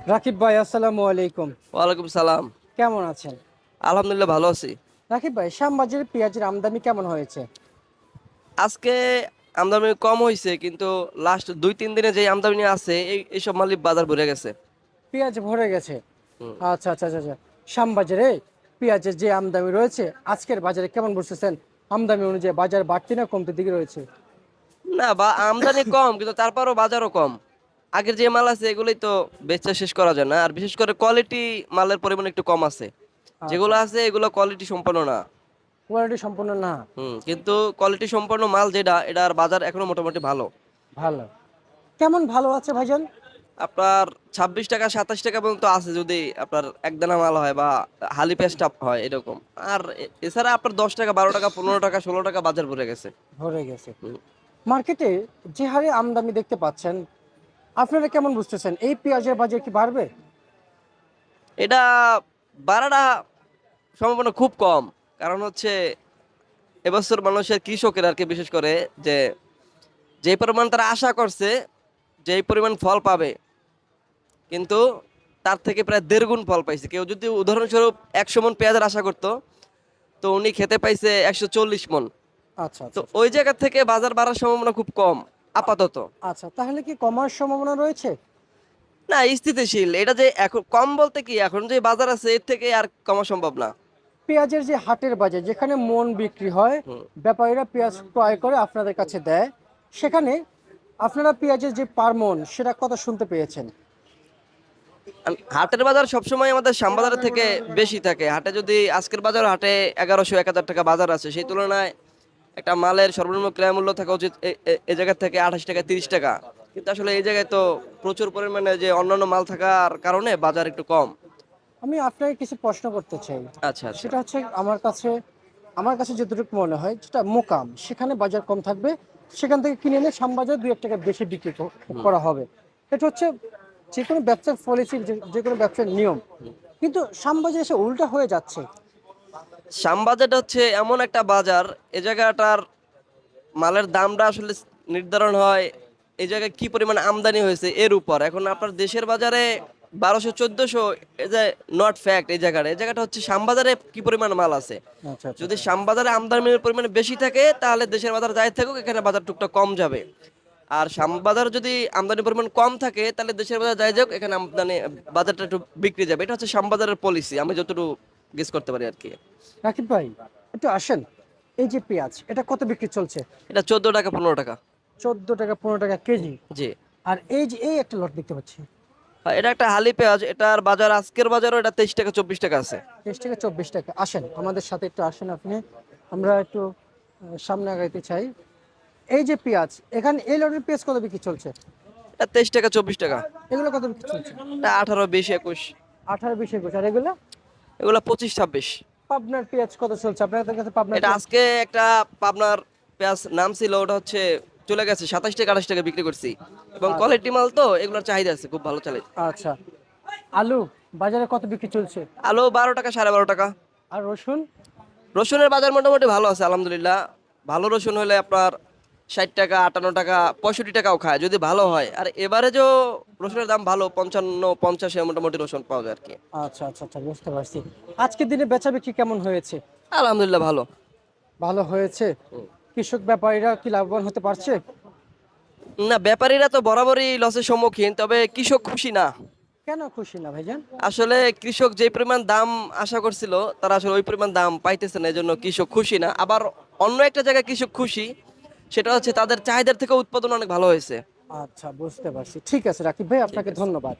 রাকিব ভাই, আসসালামু আলাইকুম। ওয়ালাইকুম সালাম। কেমন আছেন? আলহামদুলিল্লাহ ভালো আছি। রাকিব ভাই, শ্যামবাজারে পেঁয়াজের আমদানি কেমন হয়েছে? আজকে আমদানি কম হইছে, কিন্তু লাস্ট ২-৩ দিনে যে আমদানি আছে এইসব মালই বাজার ভরে গেছে। পেঁয়াজ ভরে গেছে। হুম। আচ্ছা আচ্ছা আচ্ছা আচ্ছা। শ্যামবাজারে পেঁয়াজের যে আমদানি রয়েছে, আজকের বাজারে কেমন বুঝতেছেন? আমদানি অনুযায়ী বাজার বাড়তি না কমতে দিকে রয়েছে? না, বা আমদানি কম কিন্তু তারপরও বাজারও কম। আগের যে মাল আছে এগুলোই তো বেচা শেষ করা যায় না। আর বিশেষ করে কোয়ালিটি মালের পরিমাণ একটু কম আছে। আচ্ছা, যেগুলো আছে এগুলো কোয়ালিটি সম্পন্ন না। কোয়ালিটি সম্পূর্ণ না। কিন্তু কোয়ালিটি সম্পন্ন মাল যেটা এটার বাজার এখনো মোটামুটি ভালো। ভালো। কেমন ভালো আছে ভাইজান? আপনার ২৬ টাকা ২৭ টাকা পর্যন্ত আছে যদি আপনার একদানা মাল হয় বা হালি পেস্টাপ হয় এরকম। আর এছাড়া আপনার ১০ টাকা ১২ টাকা ১৫ টাকা ১৬ টাকা বাজার ভরে গেছে। ভরে গেছে। হুম। মার্কেটে যে হারে আমদানি দেখতে পাচ্ছেন, আপনারা কেমন বুঝতেছেন এই পেঁয়াজের বাজার কি বাড়বে? এটা বাড়াটা সম্ভাবনা খুব কম। কারণ হচ্ছে এবছর মানুষের কৃষকের আর কি বিশেষ করে যে যে পরিমাণ তারা আশা করছে যেই পরিমাণ ফল পাবে, কিন্তু তার থেকে প্রায় ১.৫ গুণ ফল পাইছে। কেউ যদি উদাহরণস্বরূপ ১০০ মণ পেঁয়াজের আশা করতো, তো উনি খেতে পাইছে ১৪০ মণ। আচ্ছা তো আচ্ছা আচ্ছা। ওই জায়গা থেকে বাজার বাড়ার সম্ভাবনা খুব কম আপাতত। আচ্ছা, তাহলে কি কমার সম্ভাবনা রয়েছে? না, স্থিতিশীল। এটা যে এখন কম বলতে কি, এখন যে বাজার আছে এর থেকে আর কমা সম্ভব না। পেঁয়াজের যে হাটের বাজার যেখানে মন বিক্রি হয়, হুম। ব্যাপারীরা পেঁয়াজ ক্রয় করে আপনাদের কাছে দেয়, সেখানে আপনারা পেঁয়াজের যে পার মন সেটা কত শুনতে পেয়েছেন? হাটের বাজার সবসময় আমাদের শ্যামবাজারের থেকে বেশি থাকে। হাটে যদি আজকের বাজার হাটে ১১০০-১০০০ টাকা বাজার আছে, সেই তুলনায় একটা মালের সর্বনিম্ন ক্রয় মূল্য থাকা উচিত এই জায়গা থেকে ২৮ টাকা ৩০ টাকা। কিন্তু আসলে এই জায়গায় তো প্রচুর পরিমাণে যে অন্যান্য মাল থাকার কারণে বাজার একটু কম। আমি আপনাকে কিছু প্রশ্ন করতে চাই। আচ্ছা, আচ্ছা। সেটা হচ্ছে আমার কাছে যতটুকু মনে হয় যেটা মোকাম সেখানে বাজার কম থাকবে, সেখান থেকে কিনে এনে শ্যামবাজার ২-১ টাকা বেশি বিক্রি হুম, করা হবে। এটা হচ্ছে যে কোনো ব্যবসার পলিসি, যে কোনো ব্যবসার নিয়ম। হুম। কিন্তু শ্যামবাজার এসে উল্টা হয়ে যাচ্ছে। শ্যামবাজারটা হচ্ছে এমন একটা বাজার, এ জায়গাটার মালের দামটা আসলে নির্ধারণ হয় এই জায়গায় কি পরিমাণ আমদানি হয়েছে এর উপর। এখন আপনার দেশের বাজারে ১২০০-১৪০০, এই যে নট ফ্যাক্ট। এই জায়গাটা হচ্ছে শ্যামবাজারে কি পরিমাণ মাল আছে। আচ্ছা আচ্ছা যদি আচ্ছা। শ্যামবাজারে আমদানির পরিমাণ বেশি থাকে তাহলে দেশের বাজার যাই থাকুক এখানে বাজার টুকটাক কম যাবে। আর শ্যামবাজার যদি আমদানির পরিমাণ কম থাকে তাহলে দেশের বাজার যাই যাক এখানে আমদানি বাজারটা একটু বিক্রি যাবে। এটা হচ্ছে শ্যামবাজারের পলিসি, আমি যতটুকু গেস করতে পারি আর কি। রাকিব ভাই, একটু আসেন। এই যে পেঁয়াজ, এটা কত বিক্রি চলছে? এটা ১৪ টাকা ১৫ টাকা। 14 টাকা 15 টাকা কেজি। জি। আর এই যে একটা লট দেখতে পাচ্ছি, এটা একটা হালি পেঁয়াজ, এটার বাজার আজকের বাজারও এটা ২৩ টাকা ২৪ টাকা আছে। 23 টাকা 24 টাকা। আসেন আমাদের সাথে একটু আসেন আপনি, আমরা একটু সামনে আগাইতে চাই। এই যে পেঁয়াজ, এখানে এই লটের পেঁয়াজ কত বিক্রি চলছে? এটা ২৩ টাকা ২৪ টাকা। এগুলো কত বিক্রি চলছে? এটা ১৮ ২০ ২১। 18 20 21। আর এগুলো এগুলো ২৫ ২৬। পাবনার পেঁয়াজ কত চলছে আপনাদের কাছে? পাবনার এটা পেঁয়াজ আজকে একটা পাবনার পেঁয়াজ নাম ছিল, ওটা হচ্ছে চলে গেছে ২৭ টাকা ২৮ টাকা বিক্রি করছি। এবং কোয়ালিটি মাল তো এগুলোর চাহিদা আছে, খুব ভালো চলে। আচ্ছা। আলু বাজারে কত বিক্রি চলছে? আলু ১২ টাকা ১২.৫ টাকা। আর রসুন? রসুনের বাজার মোটামুটি ভালো আছে আলহামদুলিল্লাহ। ভালো রসুন হলে আপনার ৬০ টাকা ৫৮ টাকা ৬৫ টাকাও খায় যদি ভালো হয়। আর এবারে যে রসুনের দাম ভালো, ৫৫ ৫০ মোটামুটি রসুন পাওয়া যায় আর কি। আচ্ছা আচ্ছা আচ্ছা, বুঝতে পারছি। আজকের দিনে বেচা বিক্রি কেমন হয়েছে? আলহামদুলিল্লাহ ভালো। ভালো হয়েছে। হুম। কৃষক ব্যাপারীরা কি লাভবান হতে পারছে? না, ব্যাপারীরা তো বরাবরই লসের সম্মুখীন, তবে কৃষক খুশি না। কেন খুশি না ভাইজান? আসলে কৃষক যে পরিমাণ দাম আশা করছিল তারা আসলে ওই পরিমাণ দাম পাইতেছে না, এজন্য কৃষক খুশি না। আবার অন্য একটা জায়গায় কৃষক খুশি, সেটা হচ্ছে তাদের চাহিদার থেকে উৎপাদন অনেক ভালো হয়েছে। আচ্ছা, বুঝতে পারছি। ঠিক আছে রাকিব ভাই, ঠিক আপনাকে আছে। ধন্যবাদ।